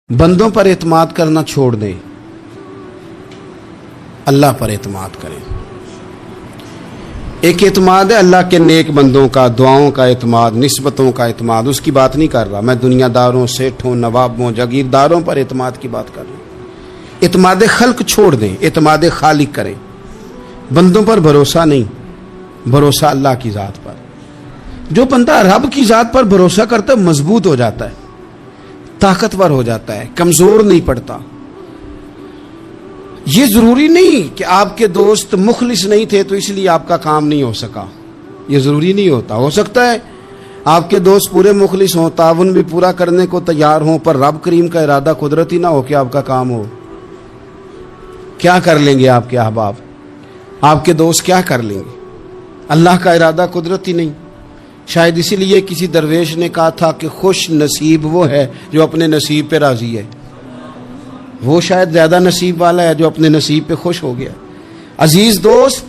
بندوں پر اعتماد کرنا چھوڑ دیں، اللہ پر اعتماد کریں۔ ایک اعتماد ہے اللہ کے نیک بندوں کا، دعاؤں کا اعتماد، نسبتوں کا اعتماد، اس کی بات نہیں کر رہا میں، دنیا داروں، سیٹھوں، نوابوں، جاگیرداروں پر اعتماد کی بات کر رہا ہوں۔ اعتماد خلق چھوڑ دیں، اعتماد خالق کریں۔ بندوں پر بھروسہ نہیں، بھروسہ اللہ کی ذات پر۔ جو بندہ رب کی ذات پر بھروسہ کرتا ہے مضبوط ہو جاتا ہے، طاقتور ہو جاتا ہے، کمزور نہیں پڑتا۔ یہ ضروری نہیں کہ آپ کے دوست مخلص نہیں تھے تو اس لیے آپ کا کام نہیں ہو سکا، یہ ضروری نہیں ہوتا۔ ہو سکتا ہے آپ کے دوست پورے مخلص ہوں، تعاون بھی پورا کرنے کو تیار ہوں، پر رب کریم کا ارادہ قدرتی نہ ہو کہ آپ کا کام ہو۔ کیا کر لیں گے آپ کے احباب، آپ کے دوست کیا کر لیں گے؟ اللہ کا ارادہ قدرتی نہیں۔ شاید اسی لیے کسی درویش نے کہا تھا کہ خوش نصیب وہ ہے جو اپنے نصیب پہ راضی ہے۔ وہ شاید زیادہ نصیب والا ہے جو اپنے نصیب پہ خوش ہو گیا۔ عزیز دوست،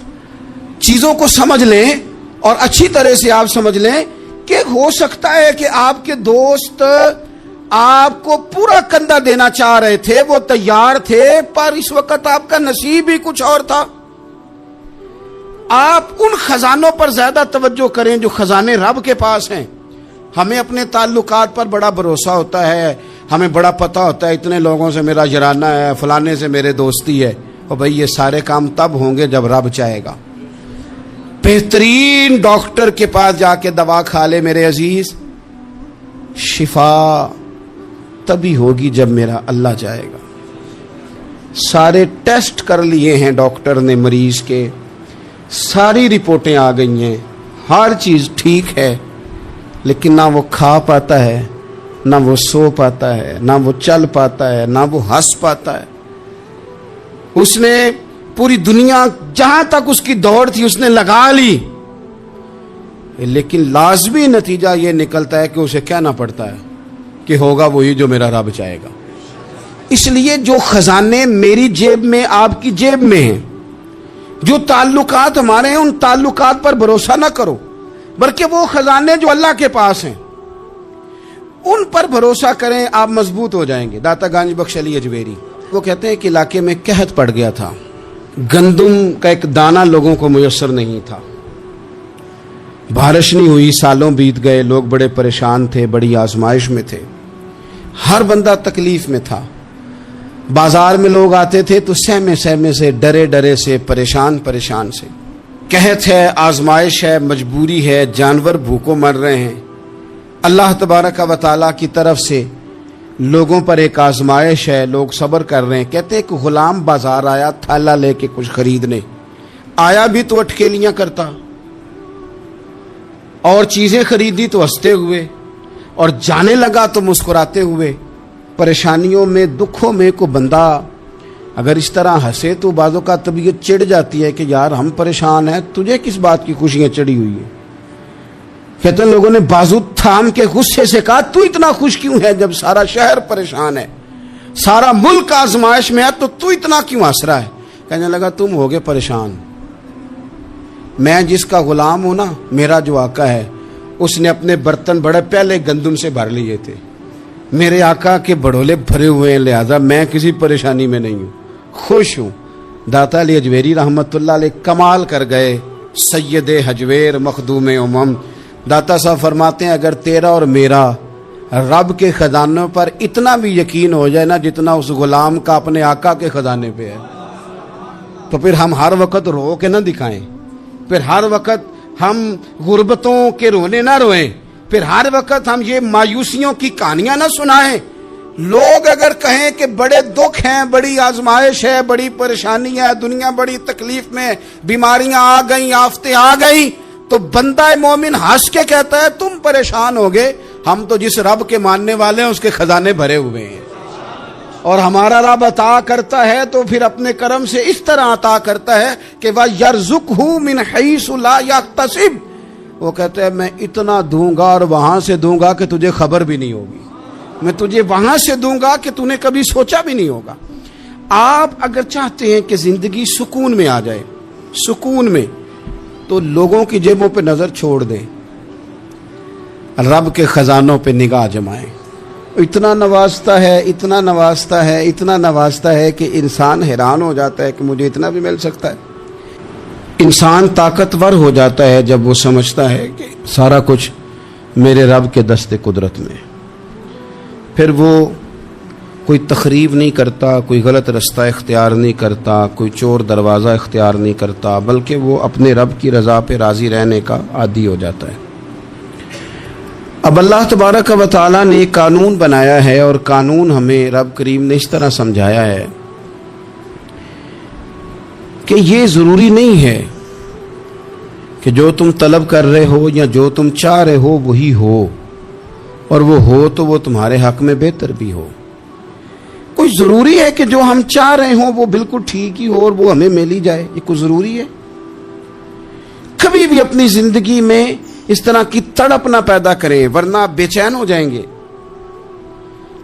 چیزوں کو سمجھ لیں اور اچھی طرح سے آپ سمجھ لیں کہ ہو سکتا ہے کہ آپ کے دوست آپ کو پورا کندھا دینا چاہ رہے تھے، وہ تیار تھے، پر اس وقت آپ کا نصیب ہی کچھ اور تھا۔ آپ ان خزانوں پر زیادہ توجہ کریں جو خزانے رب کے پاس ہیں۔ ہمیں اپنے تعلقات پر بڑا بھروسہ ہوتا ہے، ہمیں بڑا پتہ ہوتا ہے اتنے لوگوں سے میرا جرانہ ہے، فلانے سے میرے دوستی ہے۔ اور بھائی یہ سارے کام تب ہوں گے جب رب چاہے گا۔ بہترین ڈاکٹر کے پاس جا کے دوا کھا لے میرے عزیز، شفا تبھی ہوگی جب میرا اللہ چاہے گا۔ سارے ٹیسٹ کر لیے ہیں ڈاکٹر نے مریض کے، ساری رپورٹیں آ گئی ہیں، ہر چیز ٹھیک ہے، لیکن نہ وہ کھا پاتا ہے، نہ وہ سو پاتا ہے، نہ وہ چل پاتا ہے، نہ وہ ہنس پاتا ہے۔ اس نے پوری دنیا جہاں تک اس کی دوڑ تھی اس نے لگا لی، لیکن لازمی نتیجہ یہ نکلتا ہے کہ اسے کہنا پڑتا ہے کہ ہوگا وہی جو میرا رب چاہے گا۔ اس لیے جو خزانے میری جیب میں، آپ کی جیب میں ہیں، جو تعلقات ہمارے ہیں، ان تعلقات پر بھروسہ نہ کرو، بلکہ وہ خزانے جو اللہ کے پاس ہیں ان پر بھروسہ کریں، آپ مضبوط ہو جائیں گے۔ داتا گنج بخش علی اجمیری وہ کہتے ہیں کہ علاقے میں قحط پڑ گیا تھا، گندم کا ایک دانہ لوگوں کو میسر نہیں تھا، بارش نہیں ہوئی، سالوں بیت گئے، لوگ بڑے پریشان تھے، بڑی آزمائش میں تھے، ہر بندہ تکلیف میں تھا۔ بازار میں لوگ آتے تھے تو سہمے سہمے سے، ڈرے ڈرے سے، پریشان پریشان سے۔ قحط ہے، آزمائش ہے، مجبوری ہے، جانور بھوکوں مر رہے ہیں۔ اللہ تبارک و تعالیٰ کی طرف سے لوگوں پر ایک آزمائش ہے، لوگ صبر کر رہے ہیں۔ کہتے ایک غلام بازار آیا تھالا لے کے کچھ خریدنے، آیا بھی تو اٹکیلیاں کرتا، اور چیزیں خریدی تو ہنستے ہوئے، اور جانے لگا تو مسکراتے ہوئے۔ پریشانیوں میں، دکھوں میں کو بندہ اگر اس طرح ہنسے تو بعضوں کا طبیعت چڑ جاتی ہے کہ یار ہم پریشان ہیں، تجھے کس بات کی خوشیاں چڑھی ہوئی ہیں۔ کہتے ہیں لوگوں نے بازو تھام کے غصے سے کہا تو اتنا خوش کیوں ہے جب سارا شہر پریشان ہے، سارا ملک آزمائش میں ہے، تو اتنا کیوں ہنس رہا ہے؟ کہنے لگا تم ہوگے پریشان، میں جس کا غلام ہوں نا، میرا جو آقا ہے اس نے اپنے برتن بڑے پہلے گندم سے بھر لیے تھے، میرے آقا کے بڑولے بھرے ہوئے ہیں، لہذا میں کسی پریشانی میں نہیں ہوں، خوش ہوں۔ داتا علی اجمیری رحمت اللہ علیہ کمال کر گئے، سید حجویر مخدوم امم۔ داتا صاحب فرماتے ہیں اگر تیرا اور میرا رب کے خزانوں پر اتنا بھی یقین ہو جائے نا جتنا اس غلام کا اپنے آقا کے خزانے پہ ہے، تو پھر ہم ہر وقت رو کے نہ دکھائیں، پھر ہر وقت ہم غربتوں کے رونے نہ روئیں، پھر ہر وقت ہم یہ مایوسیوں کی کہانیاں نہ سنائیں۔ لوگ اگر کہیں کہ بڑے دکھ ہیں، بڑی آزمائش ہے، بڑی پریشانی ہے، دنیا بڑی تکلیف میں، بیماریاں آ گئیں، آفتیں آ گئیں، تو بندہ مومن ہنس کے کہتا ہے تم پریشان ہوگے، ہم تو جس رب کے ماننے والے ہیں اس کے خزانے بھرے ہوئے ہیں، اور ہمارا رب عطا کرتا ہے تو پھر اپنے کرم سے اس طرح عطا کرتا ہے کہ وَيَرْزُقْهُ مِنْ حَيْثُ لَا يَحْتَسِبُ۔ وہ کہتے ہیں میں اتنا دوں گا اور وہاں سے دوں گا کہ تجھے خبر بھی نہیں ہوگی، میں تجھے وہاں سے دوں گا کہ تو نے کبھی سوچا بھی نہیں ہوگا۔ آپ اگر چاہتے ہیں کہ زندگی سکون میں آ جائے، سکون میں، تو لوگوں کی جیبوں پہ نظر چھوڑ دیں، رب کے خزانوں پہ نگاہ جمائیں۔ اتنا نوازتا ہے، اتنا نوازتا ہے، اتنا نوازتا ہے کہ انسان حیران ہو جاتا ہے کہ مجھے اتنا بھی مل سکتا ہے۔ انسان طاقتور ہو جاتا ہے جب وہ سمجھتا ہے کہ سارا کچھ میرے رب کے دست قدرت میں۔ پھر وہ کوئی تخریب نہیں کرتا، کوئی غلط رستہ اختیار نہیں کرتا، کوئی چور دروازہ اختیار نہیں کرتا، بلکہ وہ اپنے رب کی رضا پہ راضی رہنے کا عادی ہو جاتا ہے۔ اب اللہ تبارک و تعالیٰ نے ایک قانون بنایا ہے، اور قانون ہمیں رب کریم نے اس طرح سمجھایا ہے کہ یہ ضروری نہیں ہے کہ جو تم طلب کر رہے ہو یا جو تم چاہ رہے ہو وہی ہو، اور وہ ہو تو وہ تمہارے حق میں بہتر بھی ہو۔ کوئی ضروری ہے کہ جو ہم چاہ رہے ہوں وہ بالکل ٹھیک ہی ہو اور وہ ہمیں مل ہی جائے؟ یہ کوئی ضروری ہے؟ کبھی بھی اپنی زندگی میں اس طرح کی تڑپ نہ پیدا کریں، ورنہ آپ بے چین ہو جائیں گے۔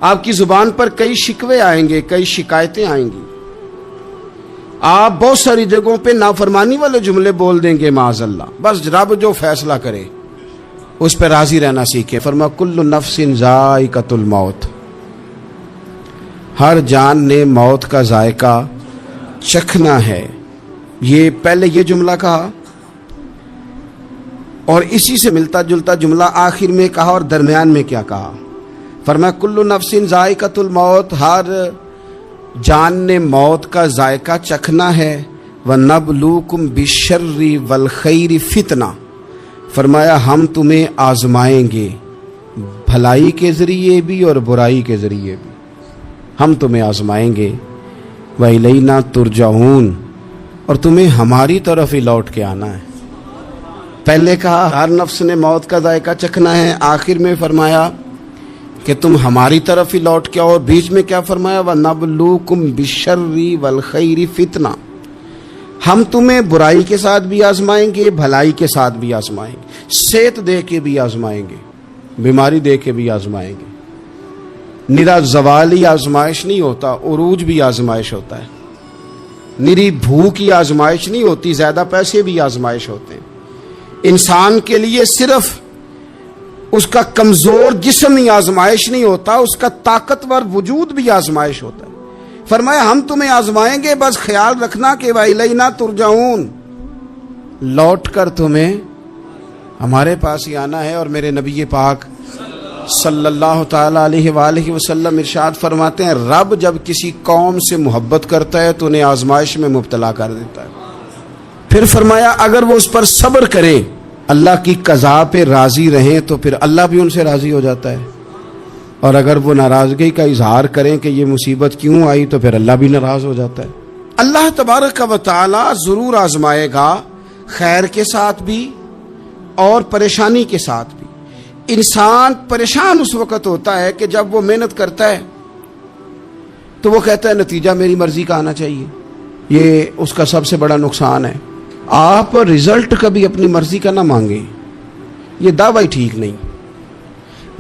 آپ کی زبان پر کئی شکوے آئیں گے، کئی شکایتیں آئیں گی، آپ بہت ساری جگہوں پہ نافرمانی والے جملے بول دیں گے معاذ اللہ۔ بس رب جو فیصلہ کرے اس پہ راضی رہنا سیکھیں۔ فرما کل نفس ذائقۃ الموت، ہر جان نے موت کا ذائقہ چکھنا ہے۔ یہ پہلے یہ جملہ کہا اور اسی سے ملتا جلتا جملہ آخر میں کہا، اور درمیان میں کیا کہا؟ فرمایا کل نفس ذائقۃ الموت، ہر جان نے موت کا ذائقہ چکھنا ہے۔ وَنَبْلُوكُمْ بِالشَّرِّ وَالْخَيْرِ فِتْنَةً، فرمایا ہم تمہیں آزمائیں گے، بھلائی کے ذریعے بھی اور برائی کے ذریعے بھی ہم تمہیں آزمائیں گے۔ وَإِلَيْنَا تُرْجَعُونَ، اور تمہیں ہماری طرف ہی لوٹ کے آنا ہے۔ پہلے کہا ہر نفس نے موت کا ذائقہ چکھنا ہے، آخر میں فرمایا کہ تم ہماری طرف ہی لوٹ کے آؤ، اور بیچ میں کیا فرمایا؟ وَنَبْلُوكُمْ بِالشَّرِّ وَالْخَيْرِ فِتْنَةً، ہم تمہیں برائی کے ساتھ بھی آزمائیں گے، بھلائی کے ساتھ بھی آزمائیں گے، صحت دے کے بھی آزمائیں گے، بیماری دے کے بھی آزمائیں گے۔ نرا زوالی آزمائش نہیں ہوتا، عروج بھی آزمائش ہوتا ہے۔ نری بھوک کی آزمائش نہیں ہوتی، زیادہ پیسے بھی آزمائش ہوتے ہیں۔ انسان کے لیے صرف اس کا کمزور جسم ہی آزمائش نہیں ہوتا، اس کا طاقتور وجود بھی آزمائش ہوتا ہے۔ فرمایا ہم تمہیں آزمائیں گے، بس خیال رکھنا کہ وَإِلَيْنَا تُرْجَعُونَ، لوٹ کر تمہیں ہمارے پاس ہی آنا ہے۔ اور میرے نبی پاک صلی اللہ تعالی علیہ وآلہ وسلم ارشاد فرماتے ہیں، رب جب کسی قوم سے محبت کرتا ہے تو انہیں آزمائش میں مبتلا کر دیتا ہے۔ پھر فرمایا اگر وہ اس پر صبر کریں، اللہ کی قضا پہ راضی رہیں، تو پھر اللہ بھی ان سے راضی ہو جاتا ہے، اور اگر وہ ناراضگی کا اظہار کریں کہ یہ مصیبت کیوں آئی تو پھر اللہ بھی ناراض ہو جاتا ہے۔ اللہ تبارک و تعالی ضرور آزمائے گا، خیر کے ساتھ بھی اور پریشانی کے ساتھ بھی۔ انسان پریشان اس وقت ہوتا ہے کہ جب وہ محنت کرتا ہے تو وہ کہتا ہے نتیجہ میری مرضی کا آنا چاہیے، یہ اس کا سب سے بڑا نقصان ہے۔ آپ رزلٹ کبھی اپنی مرضی کا نہ مانگیں، یہ دعویٰ ٹھیک نہیں۔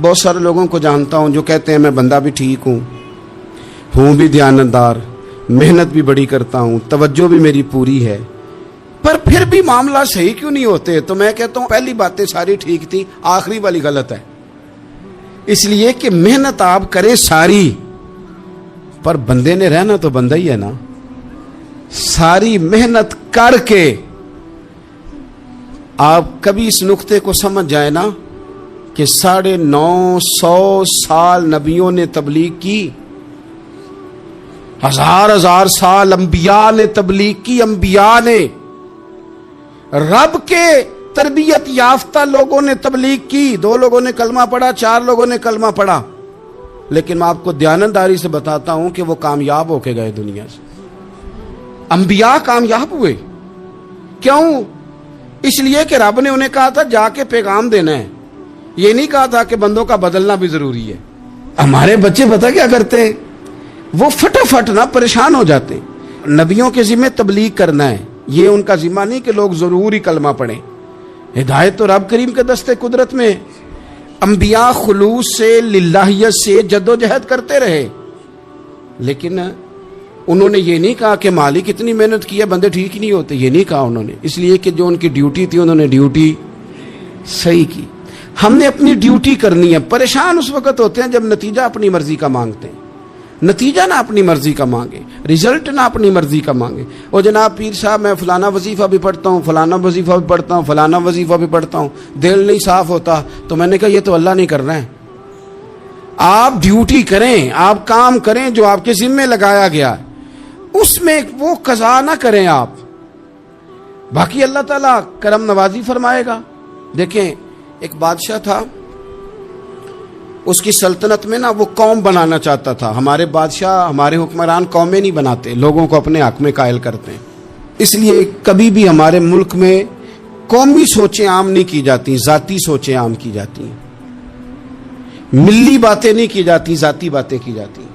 بہت سارے لوگوں کو جانتا ہوں جو کہتے ہیں میں بندہ بھی ٹھیک ہوں بھی دیانتدار، محنت بھی بڑی کرتا ہوں، توجہ بھی میری پوری ہے، پر پھر بھی معاملہ صحیح کیوں نہیں ہوتے؟ تو میں کہتا ہوں پہلی باتیں ساری ٹھیک تھی، آخری والی غلط ہے۔ اس لیے کہ محنت آپ کریں ساری، پر بندے نے رہنا تو بندہ ہی ہے نا۔ ساری محنت کر کے آپ کبھی اس نقطے کو سمجھ جائیں نا کہ 950 سال نبیوں نے تبلیغ کی، ہزار سال انبیاء نے تبلیغ کی، انبیاء نے، رب کے تربیت یافتہ لوگوں نے تبلیغ کی، 2 لوگوں نے کلمہ پڑھا، 4 لوگوں نے کلمہ پڑھا، لیکن میں آپ کو دیانتداری سے بتاتا ہوں کہ وہ کامیاب ہو کے گئے دنیا سے۔ انبیاء کامیاب ہوئے، کیوں؟ اس لیے کہ رب نے انہیں کہا تھا جا کے پیغام دینا ہے، یہ نہیں کہا تھا کہ بندوں کا بدلنا بھی ضروری ہے۔ ہمارے بچے پتہ کیا کرتے ہیں؟ وہ فٹافٹ نہ پریشان ہو جاتے ہیں۔ نبیوں کے ذمہ تبلیغ کرنا ہے، یہ ان کا ذمہ نہیں کہ لوگ ضرور ہی کلمہ پڑھیں۔ ہدایت تو رب کریم کے دستے قدرت میں۔ انبیاء خلوص سے، للہیت سے جدوجہد کرتے رہے، لیکن انہوں نے یہ نہیں کہا کہ مالک اتنی محنت کی ہے بندے ٹھیک ہی نہیں ہوتے، یہ نہیں کہا انہوں نے، اس لیے کہ جو ان کی ڈیوٹی تھی انہوں نے ڈیوٹی صحیح کی۔ ہم نے اپنی ڈیوٹی کرنی ہے. پریشان اس وقت ہوتے ہیں جب نتیجہ اپنی مرضی کا مانگتے ہیں. نتیجہ نہ اپنی مرضی کا مانگے, رزلٹ نہ اپنی مرضی کا مانگے. اور جناب پیر صاحب میں فلانا وظیفہ بھی پڑھتا ہوں, فلانا وظیفہ بھی پڑھتا ہوں, فلانا وظیفہ بھی پڑھتا ہوں, دل نہیں صاف ہوتا. تو میں نے کہا یہ تو اللہ نہیں کر رہا ہے. آپ ڈیوٹی کریں, آپ کام کریں جو آپ کے ذمے لگایا گیا ہے, اس میں وہ قضا نہ کریں آپ. باقی اللہ تعالیٰ کرم نوازی فرمائے گا. دیکھیں ایک بادشاہ تھا, اس کی سلطنت میں نا وہ قوم بنانا چاہتا تھا. ہمارے بادشاہ, ہمارے حکمران قومیں نہیں بناتے, لوگوں کو اپنے حق میں قائل کرتے ہیں. اس لیے کبھی بھی ہمارے ملک میں قومی سوچیں عام نہیں کی جاتی, ذاتی سوچیں عام کی جاتی ہیں. ملی باتیں نہیں کی جاتی, ذاتی باتیں کی جاتی ہیں.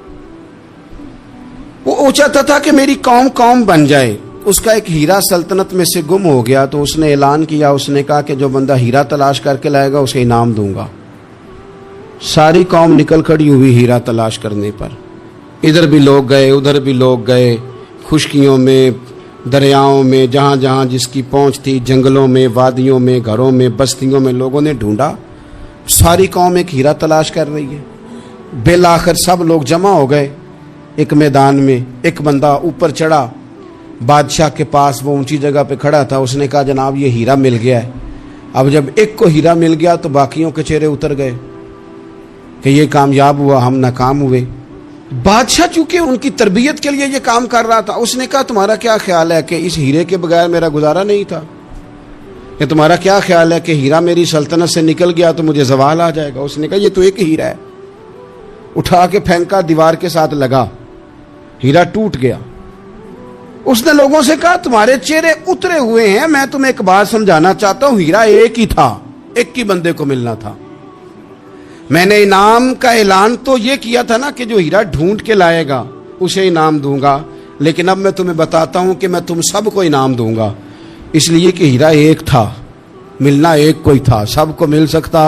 وہ چاہتا تھا کہ میری قوم بن جائے. اس کا ایک ہیرا سلطنت میں سے گم ہو گیا, تو اس نے اعلان کیا, اس نے کہا کہ جو بندہ ہیرا تلاش کر کے لائے گا اسے انعام دوں گا. ساری قوم نکل کھڑی ہوئی ہیرا تلاش کرنے پر. ادھر بھی لوگ گئے, ادھر بھی لوگ گئے, خشکیوں میں, دریاؤں میں, جہاں جہاں جس کی پہنچ تھی, جنگلوں میں, وادیوں میں, گھروں میں, بستیوں میں لوگوں نے ڈھونڈا. ساری قوم ایک ہیرا تلاش کر رہی ہے. بالآخر سب لوگ جمع ہو گئے ایک میدان میں. ایک بندہ اوپر چڑھا, بادشاہ کے پاس, وہ اونچی جگہ پہ کھڑا تھا. اس نے کہا جناب یہ ہیرا مل گیا ہے. اب جب ایک کو ہیرا مل گیا تو باقیوں کے چہرے اتر گئے کہ یہ کامیاب ہوا, ہم ناکام ہوئے. بادشاہ چونکہ ان کی تربیت کے لیے یہ کام کر رہا تھا, اس نے کہا تمہارا کیا خیال ہے کہ اس ہیرے کے بغیر میرا گزارا نہیں تھا؟ کہ تمہارا کیا خیال ہے کہ ہیرا میری سلطنت سے نکل گیا تو مجھے زوال آ جائے گا؟ اس نے کہا یہ تو ایک ہیرا ہے. اٹھا کے پھینکا, دیوار کے ساتھ لگا, ہیرا ٹوٹ گیا. اس نے لوگوں سے کہا تمہارے چہرے اترے ہوئے ہیں, میں تمہیں ایک بات سمجھانا چاہتا ہوں, ہیرا ایک ہی تھا, ایک ہی بندے کو ملنا تھا. میں نے انعام کا اعلان تو یہ کیا تھا نا کہ جو ہیرا ڈھونڈ کے لائے گا اسے انعام دوں گا, لیکن اب میں تمہیں بتاتا ہوں کہ میں تم سب کو انعام دوں گا. اس لیے کہ ہیرا ایک تھا, ملنا ایک کو ہی تھا, سب کو مل سکتا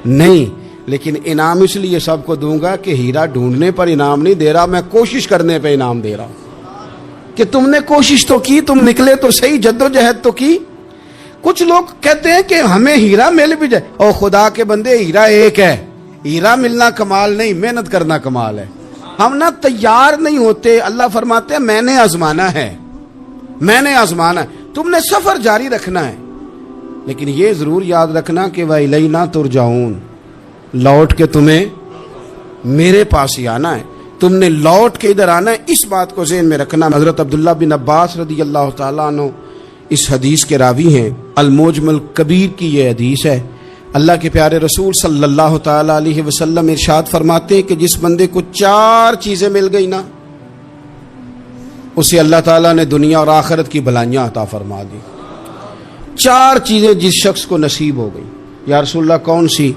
نہیں. لیکن انعام اس لیے سب کو دوں گا کہ ہیرا ڈھونڈنے پر انعام نہیں دے رہا, میں کوشش کرنے پہ انعام دے رہا ہوں. کہ تم نے کوشش تو کی, تم نکلے تو صحیح, جدوجہد تو کی. کچھ لوگ کہتے ہیں کہ ہمیں ہیرا مل بھی جائے. اور خدا کے بندے ہیرا ایک ہے, ہیرا ملنا کمال نہیں, محنت کرنا کمال ہے. ہم نہ تیار نہیں ہوتے. اللہ فرماتے ہیں میں نے آزمانا ہے, میں نے آزمانا ہے. تم نے سفر جاری رکھنا ہے, لیکن یہ ضرور یاد رکھنا کہ وَإِلَيْنَا تُرْجَعُونَ, لوٹ کے تمہیں میرے پاس ہی آنا ہے, تم نے لوٹ کے ادھر آنا ہے. اس بات کو ذہن میں رکھنا. حضرت عبداللہ بن عباس رضی اللہ تعالیٰ عنہ اس حدیث کے راوی ہیں. الموجم الکبیر کی یہ حدیث ہے. اللہ کے پیارے رسول صلی اللہ تعالیٰ علیہ وسلم ارشاد فرماتے ہیں کہ جس بندے کو 4 چیزیں مل گئی نا, اسے اللہ تعالیٰ نے دنیا اور آخرت کی بھلائیاں عطا فرما دی. 4 چیزیں جس شخص کو نصیب ہو گئی. یا رسول اللہ کون سی؟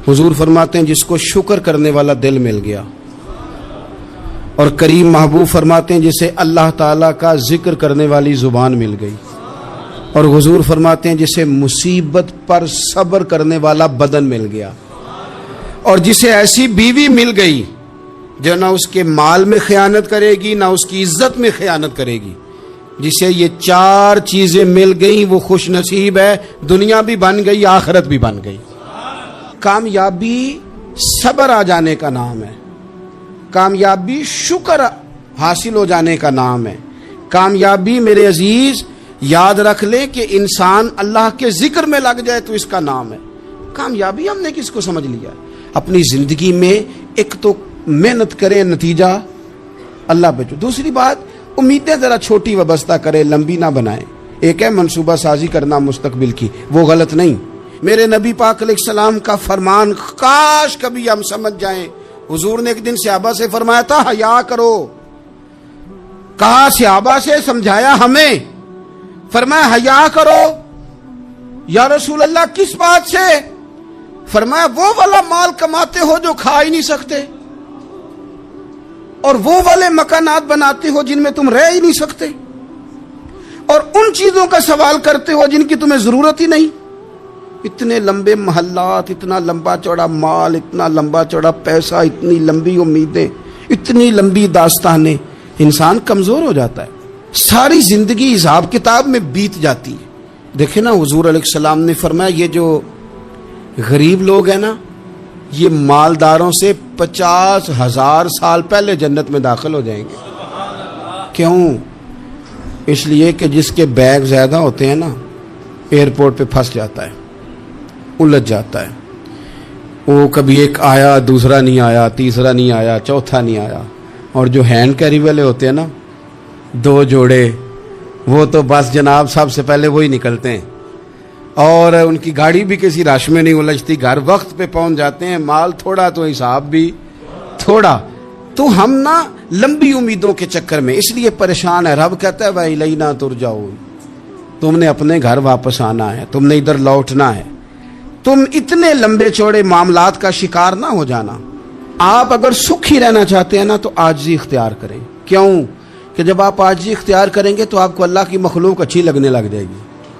حضور فرماتے ہیں جس کو شکر کرنے والا دل مل گیا, اور کریم محبوب فرماتے ہیں جسے اللہ تعالیٰ کا ذکر کرنے والی زبان مل گئی, اور حضور فرماتے ہیں جسے مصیبت پر صبر کرنے والا بدن مل گیا, اور جسے ایسی بیوی مل گئی جو نہ اس کے مال میں خیانت کرے گی, نہ اس کی عزت میں خیانت کرے گی. جسے یہ 4 چیزیں مل گئیں وہ خوش نصیب ہے, دنیا بھی بن گئی, آخرت بھی بن گئی. کامیابی صبر آ جانے کا نام ہے, کامیابی شکر حاصل ہو جانے کا نام ہے. کامیابی میرے عزیز یاد رکھ لے کہ انسان اللہ کے ذکر میں لگ جائے تو اس کا نام ہے کامیابی. ہم نے کس کو سمجھ لیا؟ اپنی زندگی میں ایک تو محنت کریں, نتیجہ اللہ پہ. دوسری بات, امیدیں ذرا چھوٹی وابستہ کریں, لمبی نہ بنائیں. ایک ہے منصوبہ سازی کرنا مستقبل کی, وہ غلط نہیں. میرے نبی پاک علیہ السلام کا فرمان کاش کبھی ہم سمجھ جائیں. حضور نے ایک دن صحابہ سے فرمایا تھا حیا کرو. کہا صحابہ سے, سمجھایا ہمیں, فرمایا حیا کرو. یا رسول اللہ کس بات سے؟ فرمایا وہ والا مال کماتے ہو جو کھا ہی نہیں سکتے, اور وہ والے مکانات بناتے ہو جن میں تم رہ ہی نہیں سکتے, اور ان چیزوں کا سوال کرتے ہو جن کی تمہیں ضرورت ہی نہیں. اتنے لمبے محلات, اتنا لمبا چوڑا مال, اتنا لمبا چوڑا پیسہ, اتنی لمبی امیدیں, اتنی لمبی داستانیں, انسان کمزور ہو جاتا ہے. ساری زندگی حساب کتاب میں بیت جاتی ہے. دیکھیں نا حضور علیہ السلام نے فرمایا یہ جو غریب لوگ ہیں نا، یہ مالداروں سے 50,000 سال پہلے جنت میں داخل ہو جائیں گے۔ کیوں؟ اس لیے کہ جس کے بیگ زیادہ ہوتے ہیں نا، ایئرپورٹ پہ پھنس جاتا ہے، الجھ جاتا ہے۔ وہ کبھی ایک آیا، دوسرا نہیں آیا، تیسرا نہیں آیا، چوتھا نہیں آیا۔ اور جو ہینڈ کیری والے ہوتے ہیں نا، 2 جوڑے، وہ تو بس جناب سب سے پہلے وہی نکلتے ہیں، اور ان کی گاڑی بھی کسی رش میں نہیں الجھتی، گھر وقت پہ پہنچ جاتے ہیں۔ مال تھوڑا تو حساب بھی تھوڑا۔ تو ہم نا لمبی امیدوں کے چکر میں اس لیے پریشان ہے۔ رب کہتا ہے وَإِلَيْنَا تُرْجَعُونَ، تم نے اپنے گھر واپس آنا ہے، تم نے ادھر لوٹنا ہے۔ تم اتنے لمبے چوڑے معاملات کا شکار نہ ہو جانا۔ آپ اگر سکھی رہنا چاہتے ہیں نا تو عاجزی اختیار کریں۔ کیوں؟ کہ جب آپ عاجزی اختیار کریں گے تو آپ کو اللہ کی مخلوق اچھی لگنے لگ جائے گی۔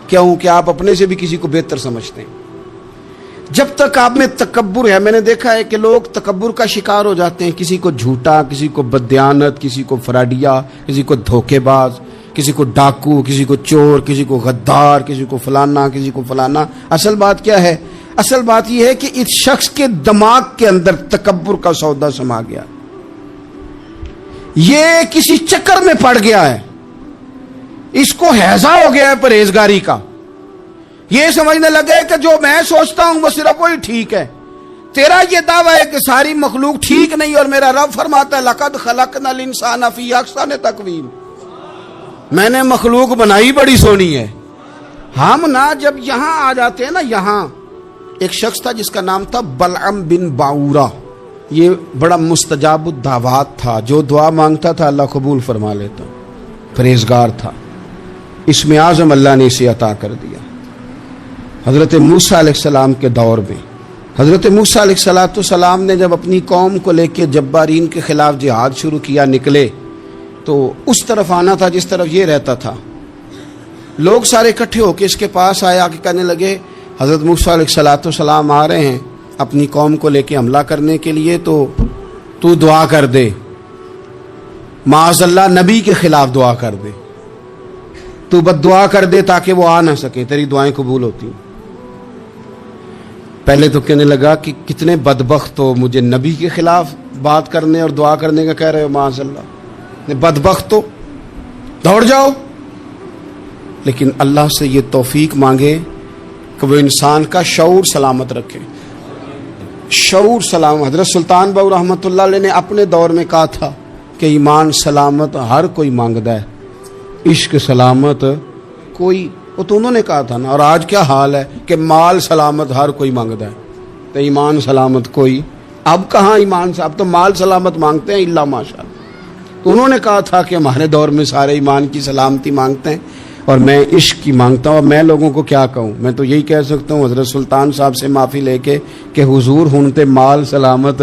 کیوں؟ کہ آپ اپنے سے بھی کسی کو بہتر سمجھتے ہیں۔ جب تک آپ میں تکبر ہے، میں نے دیکھا ہے کہ لوگ تکبر کا شکار ہو جاتے ہیں، کسی کو جھوٹا، کسی کو بددیانت، کسی کو فراڈیا، کسی کو دھوکے باز، کسی کو ڈاکو، کسی کو چور، کسی کو غدار، کسی کو فلانا، کسی کو فلانا۔ اصل بات کیا ہے؟ اصل بات یہ ہے کہ اس شخص کے دماغ کے اندر تکبر کا سودا سما گیا، یہ کسی چکر میں پڑ گیا ہے، اس کو ہیضہ ہو گیا ہے پرہیزگاری کا۔ یہ سمجھنے لگے کہ جو میں سوچتا ہوں وہ صرف وہی ٹھیک ہے۔ تیرا یہ دعویٰ ہے کہ ساری مخلوق ٹھیک نہیں، اور میرا رب فرماتا ہے لَقَدْ خَلَقْنَا الْإِنسَانَ فِي أَحْسَنِ تَقْوِيمٍ، میں نے مخلوق بنائی بڑی سونی ہے۔ ہم نا جب یہاں آ جاتے ہیں نا، یہاں ایک شخص تھا جس کا نام تھا بلعم بن باورا، یہ بڑا مستجاب الدعوات تھا، جو دعا مانگتا تھا اللہ قبول فرما لیتا، پرہیزگار تھا۔ اسم اعظم اللہ نے اسے عطا کر دیا۔ حضرت موسیٰ علیہ السلام کے دور میں حضرت موسیٰ علیہ السلام نے جب اپنی قوم کو لے کے جبارین کے خلاف جہاد شروع کیا، نکلے تو اس طرف آنا تھا جس طرف یہ رہتا تھا۔ لوگ سارے اکٹھے ہو کے اس کے پاس آئے، آ کے کہنے لگے حضرت موسیٰ علیہ السلام آ رہے ہیں اپنی قوم کو لے کے حملہ کرنے کے لیے، تو دعا کر دے، معاذ اللہ نبی کے خلاف دعا کر دے، تو بد دعا کر دے تاکہ وہ آ نہ سکے، تیری دعائیں قبول ہوتی۔ پہلے تو کہنے لگا کہ کتنے بدبخت ہو، مجھے نبی کے خلاف بات کرنے اور دعا کرنے کا کہہ رہے ہو، معاذ اللہ، بدبخت ہو، دوڑ جاؤ۔ لیکن اللہ سے یہ توفیق مانگے کہ وہ انسان کا شعور سلامت رکھے، شعور سلام۔ حضرت سلطان باؤ رحمۃ اللہ علیہ نے اپنے دور میں کہا تھا کہ ایمان سلامت ہر کوئی مانگتا ہے، عشق سلامت کوئی، وہ تو انہوں نے کہا تھا نا۔ اور آج کیا حال ہے کہ مال سلامت ہر کوئی مانگتا ہے، تو ایمان سلامت کوئی۔ اب کہاں ایمان سے، اب تو مال سلامت مانگتے ہیں الا ماشاء اللہ۔ تو انہوں نے کہا تھا کہ ہمارے دور میں سارے ایمان کی سلامتی مانگتے ہیں اور میں عشق کی مانگتا ہوں۔ اور میں لوگوں کو کیا کہوں، میں تو یہی کہہ سکتا ہوں حضرت سلطان صاحب سے معافی لے کے کہ حضور ہنتے مال سلامت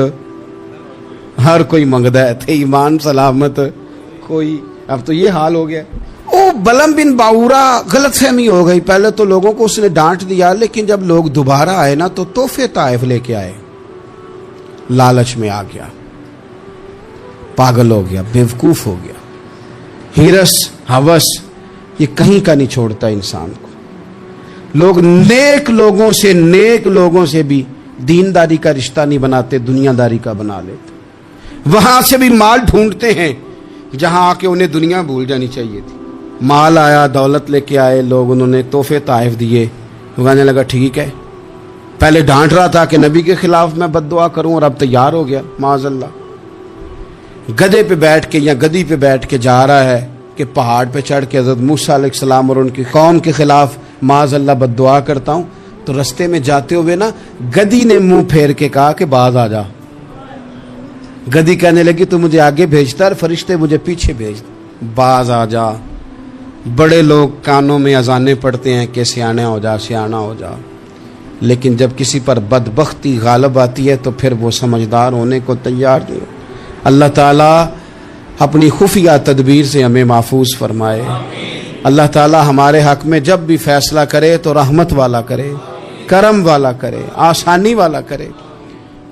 ہر کوئی منگدا ہے، تھے ایمان سلامت کوئی۔ اب تو یہ حال ہو گیا۔ او بلعم بن باورا غلط فہمی ہو گئی، پہلے تو لوگوں کو اس نے ڈانٹ دیا، لیکن جب لوگ دوبارہ آئے نا تو تحفے طائف لے کے آئے، لالچ میں آ گیا، پاگل ہو گیا، بیوقوف ہو گیا۔ ہرس ہوس یہ کہیں کا نہیں چھوڑتا انسان کو۔ لوگ نیک لوگوں سے بھی دینداری کا رشتہ نہیں بناتے، دنیا داری کا بنا لیتے۔ وہاں سے بھی مال ڈھونڈتے ہیں جہاں آ کے انہیں دنیا بھول جانی چاہیے تھی۔ مال آیا، دولت لے کے آئے لوگ، انہوں نے تحفے طائف دیے، وہ کہنے لگا ٹھیک ہے، پہلے ڈانٹ رہا تھا کہ نبی کے خلاف میں بد دعا کروں اور اب تیار ہو گیا، معاذ اللہ۔ گدھے پہ بیٹھ کے یا گدی پہ بیٹھ کے جا رہا ہے کہ پہاڑ پہ چڑھ کے حضرت موسیٰ علیہ السلام اور ان کی قوم کے خلاف معاذ اللہ بد دعا کرتا ہوں۔ تو رستے میں جاتے ہوئے نا گدی نے منہ پھیر کے کہا کہ باز آ جا۔ گدی کہنے لگی تو مجھے آگے بھیجتا ہے، فرشتے مجھے پیچھے بھیج، باز آ جا۔ بڑے لوگ کانوں میں اذانیں پڑھتے ہیں کہ سیانا ہو جا، سیانا ہو جا، لیکن جب کسی پر بدبختی غالب آتی ہے تو پھر وہ سمجھدار ہونے کو تیار نہیں ہو۔ اللہ تعالیٰ اپنی خفیہ تدبیر سے ہمیں محفوظ فرمائے۔ اللہ تعالیٰ ہمارے حق میں جب بھی فیصلہ کرے تو رحمت والا کرے، کرم والا کرے، آسانی والا کرے۔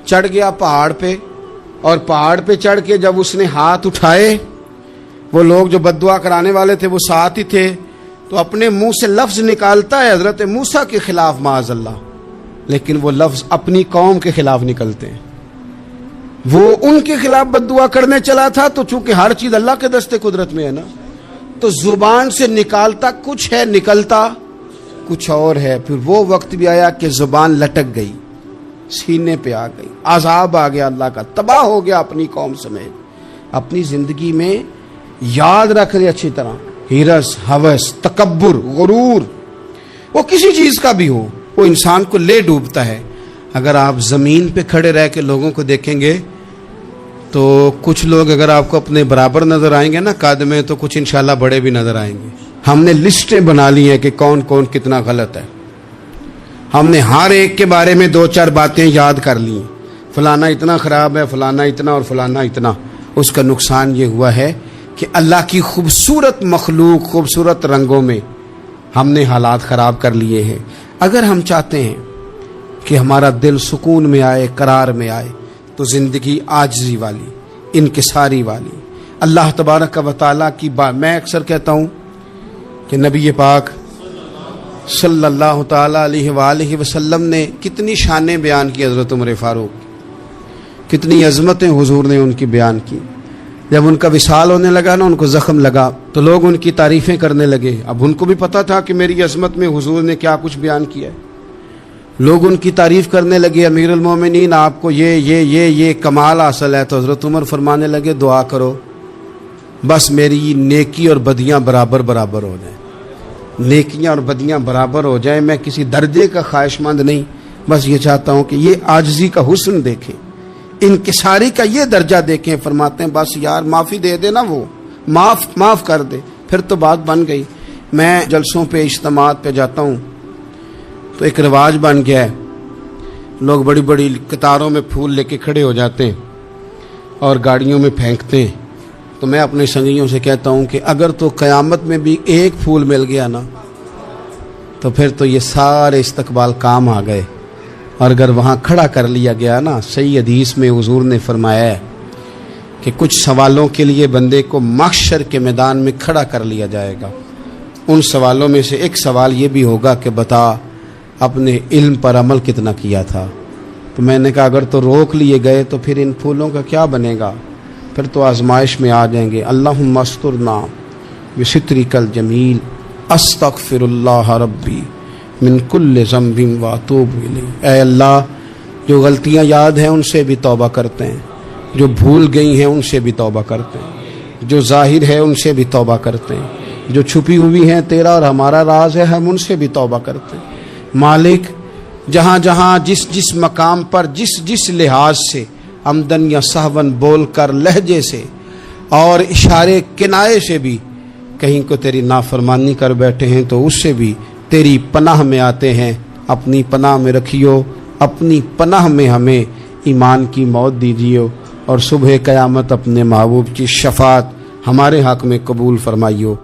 چڑھ گیا پہاڑ پہ، اور پہاڑ پہ چڑھ کے جب اس نے ہاتھ اٹھائے، وہ لوگ جو بد دعا کرانے والے تھے وہ ساتھ ہی تھے، تو اپنے منہ سے لفظ نکالتا ہے حضرت موسیٰ کے خلاف، معاذ اللہ، لیکن وہ لفظ اپنی قوم کے خلاف نکلتے ہیں. وہ ان کے خلاف بد دعا کرنے چلا تھا تو چونکہ ہر چیز اللہ کے دستے قدرت میں ہے نا، تو زبان سے نکالتا کچھ ہے، نکلتا کچھ اور ہے. پھر وہ وقت بھی آیا کہ زبان لٹک گئی، سینے پہ آ گئی، عذاب آ گیا اللہ کا، تباہ ہو گیا اپنی قوم سمیت. اپنی زندگی میں یاد رکھ لے اچھی طرح، ہرس، ہوس، تکبر، غرور، وہ کسی چیز کا بھی ہو، وہ انسان کو لے ڈوبتا ہے. اگر آپ زمین پہ کھڑے رہ کے لوگوں کو دیکھیں گے تو کچھ لوگ اگر آپ کو اپنے برابر نظر آئیں گے نا قد میں، تو کچھ انشاءاللہ بڑے بھی نظر آئیں گے. ہم نے لسٹیں بنا لی ہیں کہ کون کون کتنا غلط ہے. ہم نے ہر ایک کے بارے میں 2-4 باتیں یاد کر لی، فلانا اتنا خراب ہے، فلانا اتنا اور فلانا اتنا. اس کا نقصان یہ ہوا ہے کہ اللہ کی خوبصورت مخلوق، خوبصورت رنگوں میں ہم نے حالات خراب کر لیے ہیں. اگر ہم چاہتے ہیں کہ ہمارا دل سکون میں آئے، قرار میں آئے، تو زندگی عاجزی والی، انکساری والی، اللہ تبارک و تعالیٰ کی بات. میں اکثر کہتا ہوں کہ نبی پاک صلی اللہ تعالیٰ علیہ وآلہ وسلم نے کتنی شانیں بیان کی، حضرت عمر فاروق کتنی عظمتیں حضور نے ان کی بیان کی. جب ان کا وصال ہونے لگا نا، ان کو زخم لگا تو لوگ ان کی تعریفیں کرنے لگے. اب ان کو بھی پتا تھا کہ میری عظمت میں حضور نے کیا کچھ بیان کیا ہے. لوگ ان کی تعریف کرنے لگے، امیر المومنین آپ کو یہ کمال حاصل ہے. تو حضرت عمر فرمانے لگے دعا کرو بس میری نیکی اور بدیاں برابر برابر ہو جائیں، نیکیاں اور بدیاں برابر ہو جائیں. میں کسی درجے کا خواہش مند نہیں، بس یہ چاہتا ہوں کہ یہ عاجزی کا حسن دیکھیں، انکساری کا یہ درجہ دیکھیں. فرماتے ہیں بس یار معافی دے دے نا، وہ معاف کر دے، پھر تو بات بن گئی. میں جلسوں پہ، اجتماعات پہ جاتا ہوں تو ایک رواج بن گیا ہے، لوگ بڑی بڑی قطاروں میں پھول لے کے کھڑے ہو جاتے ہیں اور گاڑیوں میں پھینکتے ہیں. تو میں اپنے سنگیوں سے کہتا ہوں کہ اگر تو قیامت میں بھی ایک پھول مل گیا نا تو پھر تو یہ سارے استقبال کام آ گئے. اور اگر وہاں کھڑا کر لیا گیا نا، صحیح حدیث میں حضور نے فرمایا ہے کہ کچھ سوالوں کے لیے بندے کو محشر کے میدان میں کھڑا کر لیا جائے گا. ان سوالوں میں سے ایک سوال یہ بھی ہوگا کہ بتا اپنے علم پر عمل کتنا کیا تھا. تو میں نے کہا اگر تو روک لیے گئے تو پھر ان پھولوں کا کیا بنے گا، پھر تو آزمائش میں آ جائیں گے. اللہم استرنا بسترک الجمیل استغفر اللہ ربی من کل ذنب واتوب الیہ. اے اللہ، جو غلطیاں یاد ہیں ان سے بھی توبہ کرتے ہیں، جو بھول گئی ہیں ان سے بھی توبہ کرتے ہیں، جو ظاہر ہے ان سے بھی توبہ کرتے ہیں، جو چھپی ہوئی ہیں تیرا اور ہمارا راز ہے ہم ان سے بھی توبہ کرتے ہیں. مالک، جہاں جہاں جس مقام پر جس لحاظ سے عمدن یا سہون بول کر، لہجے سے اور اشارے کنائے سے بھی کہیں کو تیری نافرمانی کر بیٹھے ہیں تو اس سے بھی تیری پناہ میں آتے ہیں. اپنی پناہ میں رکھیو، اپنی پناہ میں ہمیں ایمان کی موت دیجیو اور صبح قیامت اپنے محبوب کی شفاعت ہمارے حق میں قبول فرمائیو.